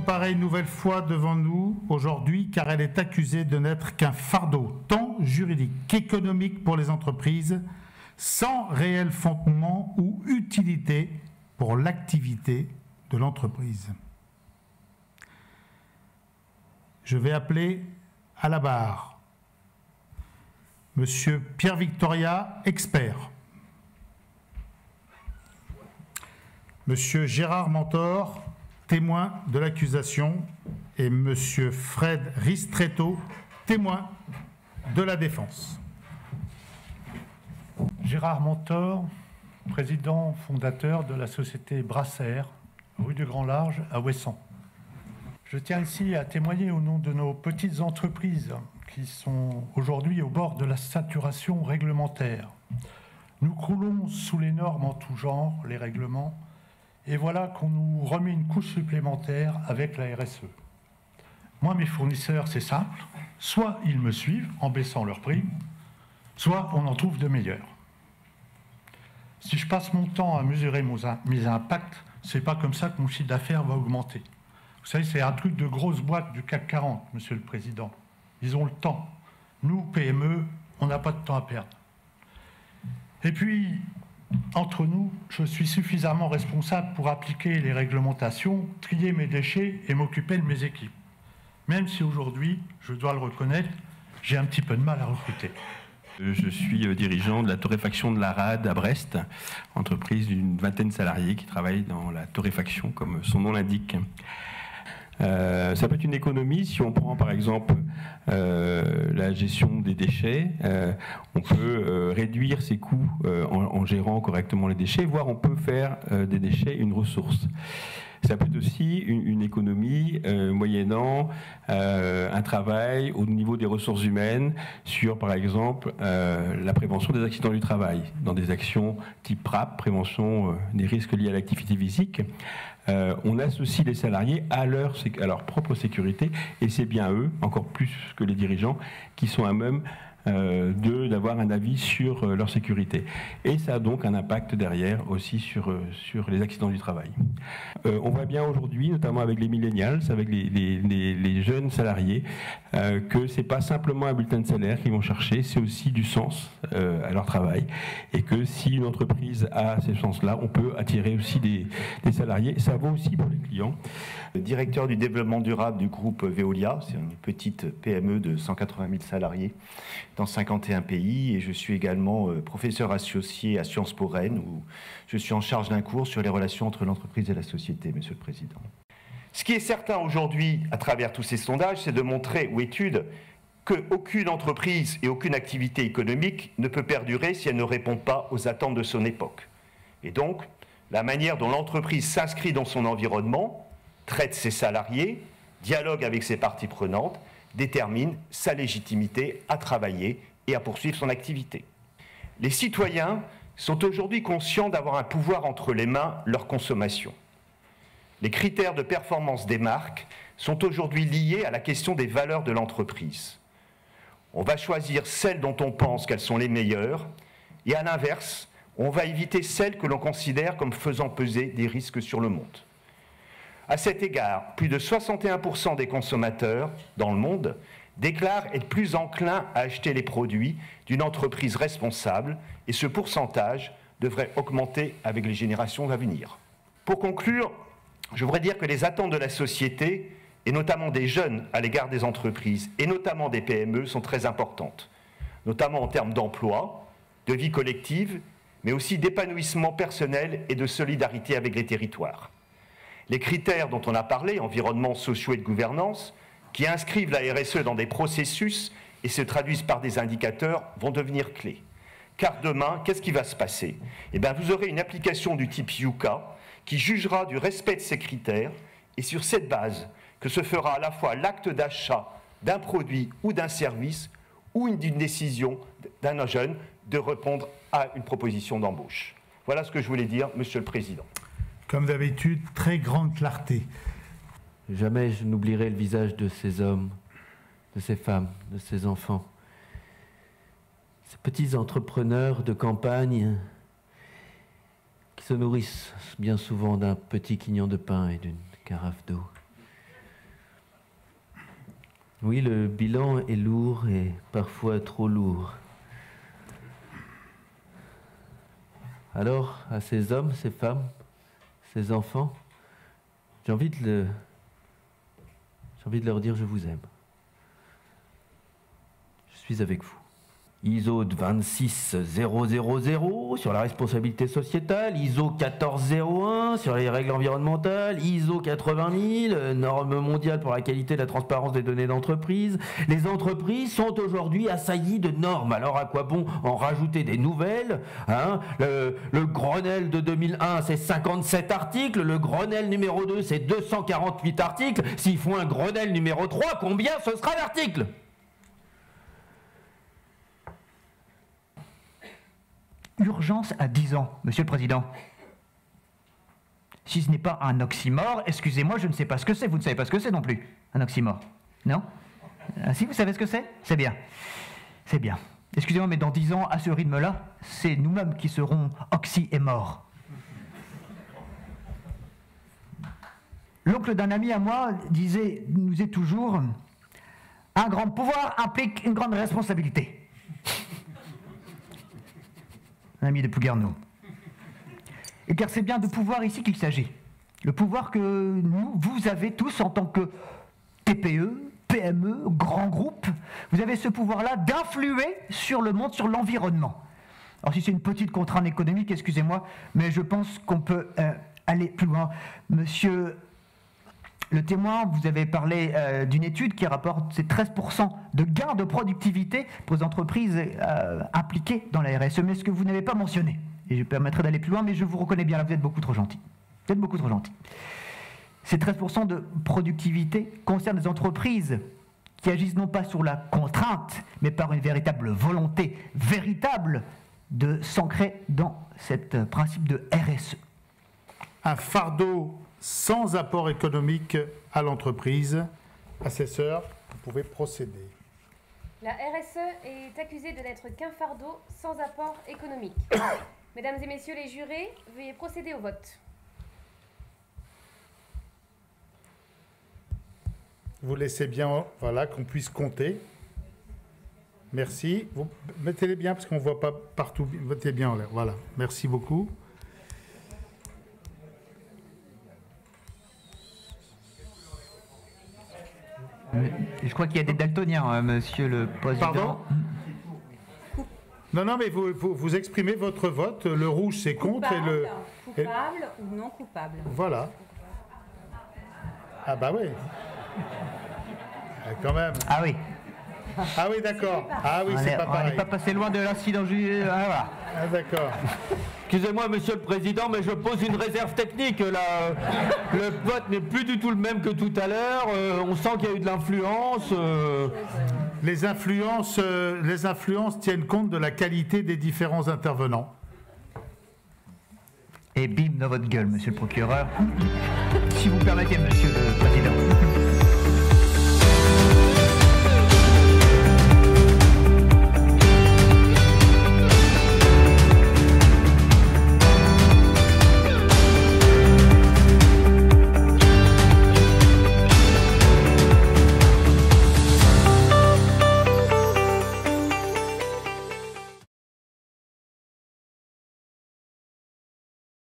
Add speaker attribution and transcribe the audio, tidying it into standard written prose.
Speaker 1: comparaît une nouvelle fois devant nous aujourd'hui car elle est accusée de n'être qu'un fardeau tant juridique qu'économique pour les entreprises, sans réel fondement ou utilité pour l'activité de l'entreprise. Je vais appeler à la barre Monsieur Pierre Victoria, expert. Monsieur Gérard Mentor, témoin de l'accusation, et Monsieur Fred Ristretto, témoin de la défense.
Speaker 2: Gérard Mentor, président fondateur de la société Brassair, rue du Grand Large à Ouessant. Je tiens ici à témoigner au nom de nos petites entreprises qui sont aujourd'hui au bord de la saturation réglementaire. Nous croulons sous les normes en tout genre, les règlements, et voilà qu'on nous remet une couche supplémentaire avec la RSE. Moi, mes fournisseurs, c'est simple, soit ils me suivent en baissant leur prix, soit on en trouve de meilleurs. Si je passe mon temps à mesurer mes impacts, c'est pas comme ça que mon chiffre d'affaires va augmenter. Vous savez, c'est un truc de grosse boîte du CAC 40, Monsieur le Président. Ils ont le temps. Nous, PME, on n'a pas de temps à perdre. Et puis, entre nous, je suis suffisamment responsable pour appliquer les réglementations, trier mes déchets et m'occuper de mes équipes. Même si aujourd'hui, je dois le reconnaître, j'ai un petit peu de mal à recruter.
Speaker 3: Je suis dirigeant de la torréfaction de la Rade à Brest, entreprise d'une vingtaine de salariés qui travaillent dans la torréfaction, comme son nom l'indique. Ça peut être une économie si on prend par exemple la gestion des déchets, on peut réduire ses coûts en gérant correctement les déchets, voire on peut faire des déchets une ressource. Ça peut être aussi une économie moyennant un travail au niveau des ressources humaines sur, par exemple, la prévention des accidents du travail, dans des actions type PRAP, prévention des risques liés à l'activité physique. On associe les salariés à leur propre sécurité et c'est bien eux, encore plus que les dirigeants, qui sont à même d'avoir un avis sur leur sécurité. Et ça a donc un impact derrière aussi sur les accidents du travail. On voit bien aujourd'hui, notamment avec les millennials, avec les jeunes salariés, que c'est pas simplement un bulletin de salaire qu'ils vont chercher, c'est aussi du sens à leur travail. Et que si une entreprise a ces sens-là, on peut attirer aussi des salariés. Ça vaut aussi pour les clients.
Speaker 4: Directeur du développement durable du groupe Veolia, c'est une petite PME de 180 000 salariés dans 51 pays, et je suis également professeur associé à Sciences Po Rennes, où je suis en charge d'un cours sur les relations entre l'entreprise et la société, Monsieur le Président. Ce qui est certain aujourd'hui, à travers tous ces sondages, c'est de montrer, ou études, qu'aucune entreprise et aucune activité économique ne peut perdurer si elle ne répond pas aux attentes de son époque. Et donc, la manière dont l'entreprise s'inscrit dans son environnement, traite ses salariés, dialogue avec ses parties prenantes, détermine sa légitimité à travailler et à poursuivre son activité. Les citoyens sont aujourd'hui conscients d'avoir un pouvoir entre les mains, leur consommation. Les critères de performance des marques sont aujourd'hui liés à la question des valeurs de l'entreprise. On va choisir celles dont on pense qu'elles sont les meilleures, et à l'inverse, on va éviter celles que l'on considère comme faisant peser des risques sur le monde. À cet égard, plus de 61% des consommateurs dans le monde déclarent être plus enclins à acheter les produits d'une entreprise responsable, et ce pourcentage devrait augmenter avec les générations à venir. Pour conclure, je voudrais dire que les attentes de la société, et notamment des jeunes à l'égard des entreprises, et notamment des PME, sont très importantes, notamment en termes d'emploi, de vie collective, mais aussi d'épanouissement personnel et de solidarité avec les territoires. Les critères dont on a parlé, environnement, sociaux et de gouvernance, qui inscrivent la RSE dans des processus et se traduisent par des indicateurs, vont devenir clés. Car demain, qu'est-ce qui va se passer? Eh bien, vous aurez une application du type Yuka qui jugera du respect de ces critères, et sur cette base, que se fera à la fois l'acte d'achat d'un produit ou d'un service, ou d'une décision d'un jeune de répondre à une proposition d'embauche. Voilà ce que je voulais dire, Monsieur le Président.
Speaker 1: Comme d'habitude, très grande clarté.
Speaker 5: Jamais je n'oublierai le visage de ces hommes, de ces femmes, de ces enfants. Ces petits entrepreneurs de campagne qui se nourrissent bien souvent d'un petit quignon de pain et d'une carafe d'eau. Oui, le bilan est lourd et parfois trop lourd. Alors, à ces hommes, ces femmes, ces enfants, j'ai envie de leur dire je vous aime. Je suis avec vous. ISO 26000 sur la responsabilité sociétale, ISO 1401 sur les règles environnementales, ISO 80000, normes mondiales pour la qualité et la transparence des données d'entreprise. Les entreprises sont aujourd'hui assaillies de normes. Alors à quoi bon en rajouter des nouvelles, hein? Le Grenelle de 2001, c'est 57 articles. Le Grenelle numéro 2, c'est 248 articles. S'il faut un Grenelle numéro 3, combien ce sera d'articles?
Speaker 6: Urgence à 10 ans, Monsieur le Président. Si ce n'est pas un oxymore, excusez-moi, je ne sais pas ce que c'est. Vous ne savez pas ce que c'est non plus, un oxymore. Non? Ah, si, vous savez ce que c'est? C'est bien. C'est bien. Excusez-moi, mais dans 10 ans, à ce rythme-là, c'est nous-mêmes qui serons oxy et morts. L'oncle d'un ami à moi nous disait toujours « Un grand pouvoir implique une grande responsabilité ». Un ami de Pouguerneau. Et car c'est bien de pouvoir ici qu'il s'agit. Le pouvoir que vous avez tous en tant que TPE, PME, grands groupes, vous avez ce pouvoir-là d'influer sur le monde, sur l'environnement. Alors si c'est une petite contrainte économique, excusez-moi, mais je pense qu'on peut aller plus loin. Monsieur le Témoin, vous avez parlé d'une étude qui rapporte ces 13% de gains de productivité pour les entreprises impliquées dans la RSE, mais ce que vous n'avez pas mentionné, et je permettrai d'aller plus loin, mais je vous reconnais bien, là vous êtes beaucoup trop gentil. Vous êtes beaucoup trop gentil. Ces 13% de productivité concernent des entreprises qui agissent non pas sur la contrainte, mais par une véritable volonté véritable de s'ancrer dans ce principe de RSE.
Speaker 1: Un fardeau sans apport économique à l'entreprise. Assesseur, vous pouvez procéder.
Speaker 7: La RSE est accusée de n'être qu'un fardeau sans apport économique. Mesdames et messieurs les jurés, veuillez procéder au vote.
Speaker 1: Vous laissez bien, voilà, qu'on puisse compter. Merci. Vous mettez-les bien parce qu'on ne voit pas partout. Mettez bien en l'air. Voilà. Merci beaucoup.
Speaker 6: Je crois qu'il y a des daltoniens, Monsieur le Président.
Speaker 1: Pardon? Non, mais vous exprimez votre vote. Le rouge, c'est contre.
Speaker 8: Coupable ou non coupable.
Speaker 1: Voilà. Ah bah oui. Quand même.
Speaker 6: Ah oui.
Speaker 1: Ah oui, d'accord. Ah oui, c'est pas pareil.
Speaker 6: On n'est pas passé loin de l'incident juillet. Ah, voilà.
Speaker 1: Ah d'accord.
Speaker 5: Excusez-moi, Monsieur le Président, mais je pose une réserve technique. Là, le vote n'est plus du tout le même que tout à l'heure. On sent qu'il y a eu de l'influence.
Speaker 1: Les influences tiennent compte de la qualité des différents intervenants.
Speaker 6: Et bim dans votre gueule, Monsieur le procureur. Si vous permettez, Monsieur le Président.